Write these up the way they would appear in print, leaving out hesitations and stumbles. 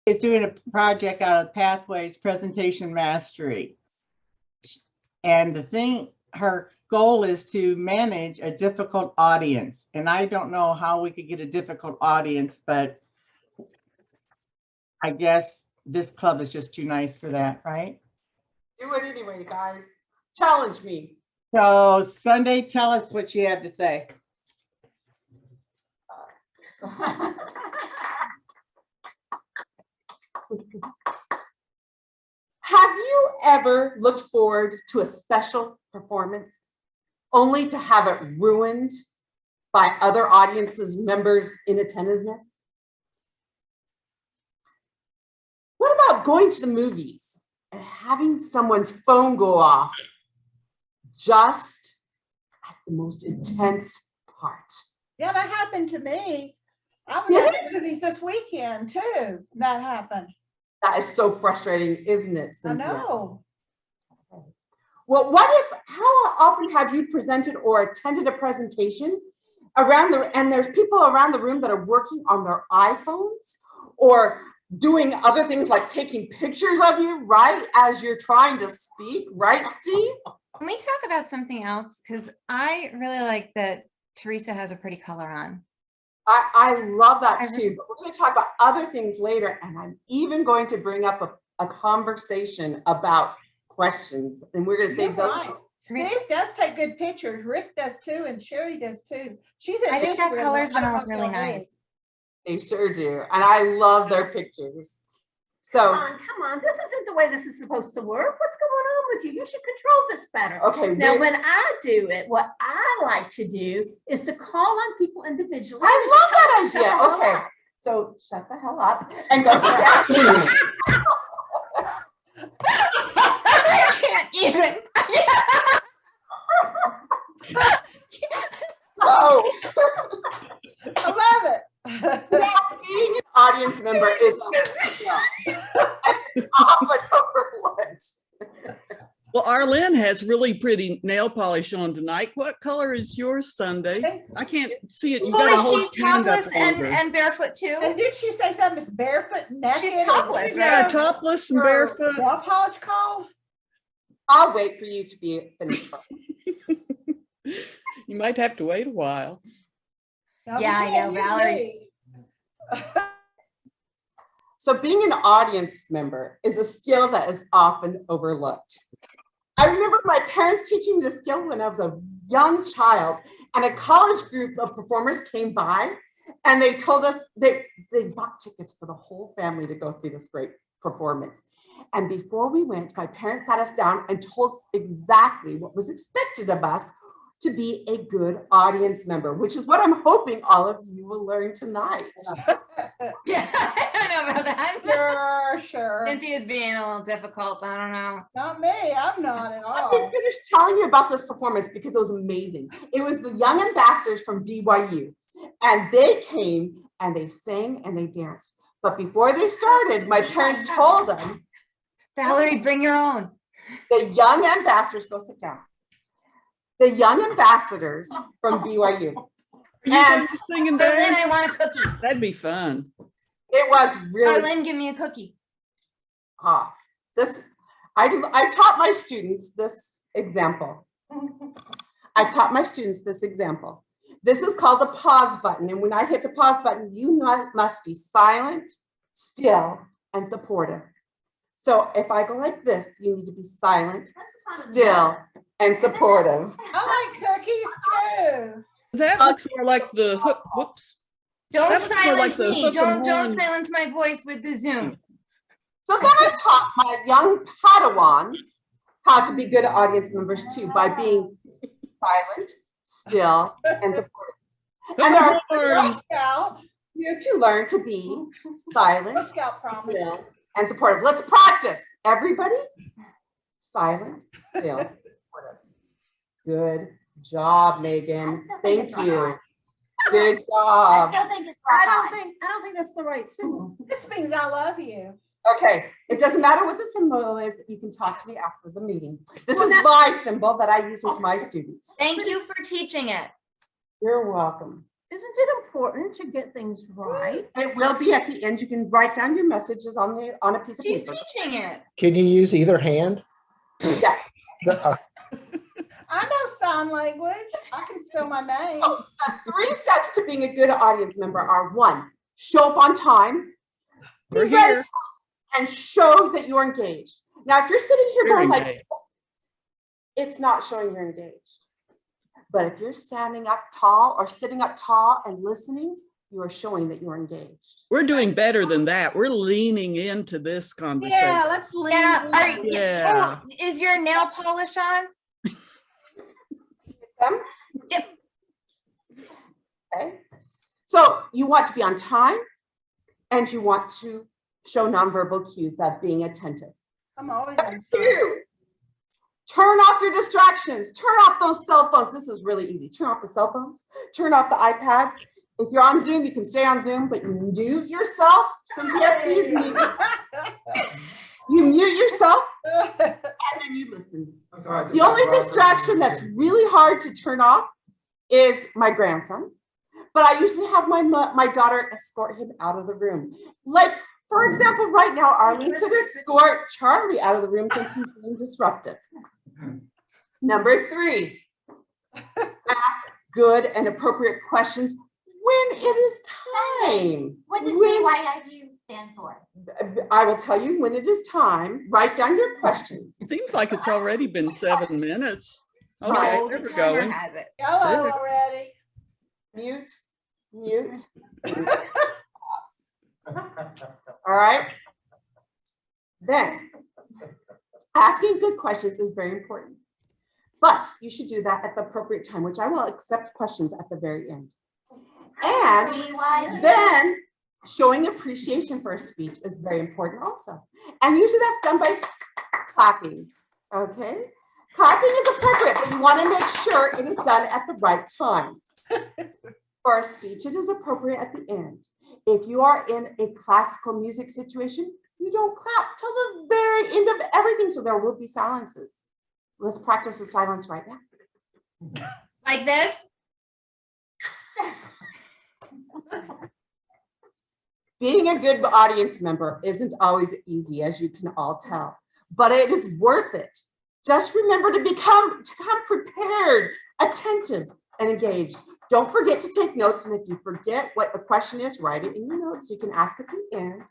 is doing a project out of Pathways Presentation Mastery. And the thing, her goal is to manage a difficult audience. And I don't know how we could get a difficult audience, but I guess this club is just too nice for that, right? Do it anyway, guys. Challenge me. So Sunday, tell us what you have to say. Have you ever looked forward to a special performance only to have it ruined by other audiences members' inattentiveness? What about going to the movies and having someone's phone go off just at the most intense part? Yeah, that happened to me. I was Did at the movies this weekend too. That happened. That is so frustrating, isn't it, Cynthia? I know. Well, how often have you presented or attended a presentation and there's people around the room that are working on their iPhones or doing other things like taking pictures of you right as you're trying to speak, right, Steve? Can we talk about something else? Because I really like that Teresa has a pretty color on. I love that too, but we're going to talk about other things later, and I'm even going to bring up a conversation about questions, and we're going to save those. Right. Steve does take good pictures. Rick does too, and Sherry does too. I think that color's going to look really nice. They sure do, and I love their pictures. So come on, this isn't the way this is supposed to work. What's going on with you? You should control this better. Okay. Now, when I do it, what I like to do is to call on people individually. I love that idea. Okay, so shut the hell up and go sit down. I can't even. Oh. I love it. Now, being an audience member is often overlooked. Well, Arlene has really pretty nail polish on tonight. What color is yours, Sunday? I can't see it. You got a Well, whole is she hand up topless on her. and barefoot too? And did she say something? It's barefoot, naked. She's topless, Yeah, right? topless and barefoot. Nail polish called? I'll wait for you to be finished. You might have to wait a while. Yeah, I know, Valerie. So being an audience member is a skill that is often overlooked. I remember my parents teaching me the skill when I was a young child, and a college group of performers came by and they told us they bought tickets for the whole family to go see this great performance. And before we went, my parents sat us down and told us exactly what was expected of us to be a good audience member, which is what I'm hoping all of you will learn tonight. Yeah, I don't know about that. Sure. Cynthia's being a little difficult. I don't know. Not me. I'm not at Let me all. finish telling you about this performance because it was amazing. It was the young ambassadors from BYU, and they came and they sang and they danced. But before they started, my parents told them, Valerie, bring your own. the young ambassadors, go sit down. The young ambassadors from BYU. And singing But then there? I want a cookie. That'd be fun. It was really Arlene, give me a cookie. off. I taught my students this example. I've taught my students this example. This is called the pause button. And when I hit the pause button, you must be silent, still, and supportive. So if I go like this, you need to be silent, still, and supportive. I like cookies too. That looks more like the hook. Whoops. Don't That looks more silence like the me. hook and Don't horn. silence my voice with the Zoom. So then I taught my young Padawans how to be good audience members too by being silent, still, and supportive. And there are Girl Scout. here to learn to be Girl silent, Scout promise. still, and supportive. Let's practice, everybody. Silent, still, supportive. Good job, Megan. Thank you. Good job. I still think it's I don't think that's the right symbol. This means I love you. Okay, it doesn't matter what the symbol is. You can talk to me after the meeting. This is my symbol that I use with my students. Thank you for teaching it. You're welcome. Isn't it important to get things right? It will be at the end. You can write down your messages on a piece of He's paper. teaching it. Can you use either hand? Yes. I know sign language. I can spell my name. Oh, the 3 steps to being a good audience member are: 1, show up on time, be We're ready here. to listen, and show that you're engaged. Now, if you're sitting here Very going like, engaged. it's not showing you're engaged. But if you're standing up tall or sitting up tall and listening, you are showing that you're engaged. We're doing better than that. We're leaning into this conversation. Yeah, let's lean. Yeah. in. Yeah. Oh, is your nail polish on? Them? Yep. Okay. So you want to be on time, and you want to show nonverbal cues, that being attentive. I'm always Number on time. 2, turn off your distractions. Turn off those cell phones. This is really easy. Turn off the cell phones. Turn off the iPads. If you're on Zoom, you can stay on Zoom, but you mute yourself. Cynthia, please mute yourself. You mute yourself, and then you listen. The only distraction that's really hard to turn off is my grandson, but I usually have my daughter escort him out of the room. Like, for example, right now, Arlene could escort Charlie out of the room since he's being disruptive. Number 3, ask good and appropriate questions when it is time. What does When- BYIU stand for? I will tell you when it is time. Write down your questions. Seems like it's already been 7 minutes. Okay, No, there the we're timer going. has it. Hello Sit. already. Mute, mute. All right. Then, asking good questions is very important, but you should do that at the appropriate time, which I will accept questions at the very end. And BYU. then showing appreciation for a speech is very important also. And usually that's done by clapping, okay? Clapping is appropriate, but you want to make sure it is done at the right times. For a speech, it is appropriate at the end. If you are in a classical music situation, you don't clap till the very end of everything, so there will be silences. Let's practice the silence right now. Like this? Being a good audience member isn't always easy, as you can all tell, but it is worth it. Just remember to become prepared, attentive, and engaged. Don't forget to take notes, and if you forget what the question is, write it in your notes. You can ask at the end,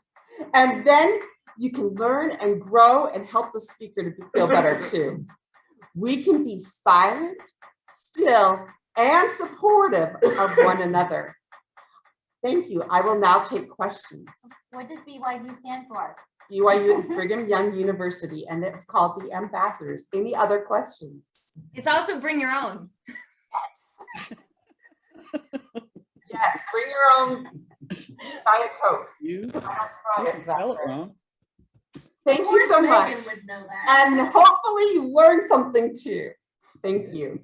and then you can learn and grow and help the speaker to feel better too. We can be silent, still, and supportive of one another. Thank you. I will now take questions. What does BYU stand for? BYU is Brigham Young University, and it's called the Ambassadors. Any other questions? It's also bring your own. Yes, bring your own Diet Coke. You I don't spell it that spell it way. wrong. Thank you so much. And hopefully you learned something too. Thank you.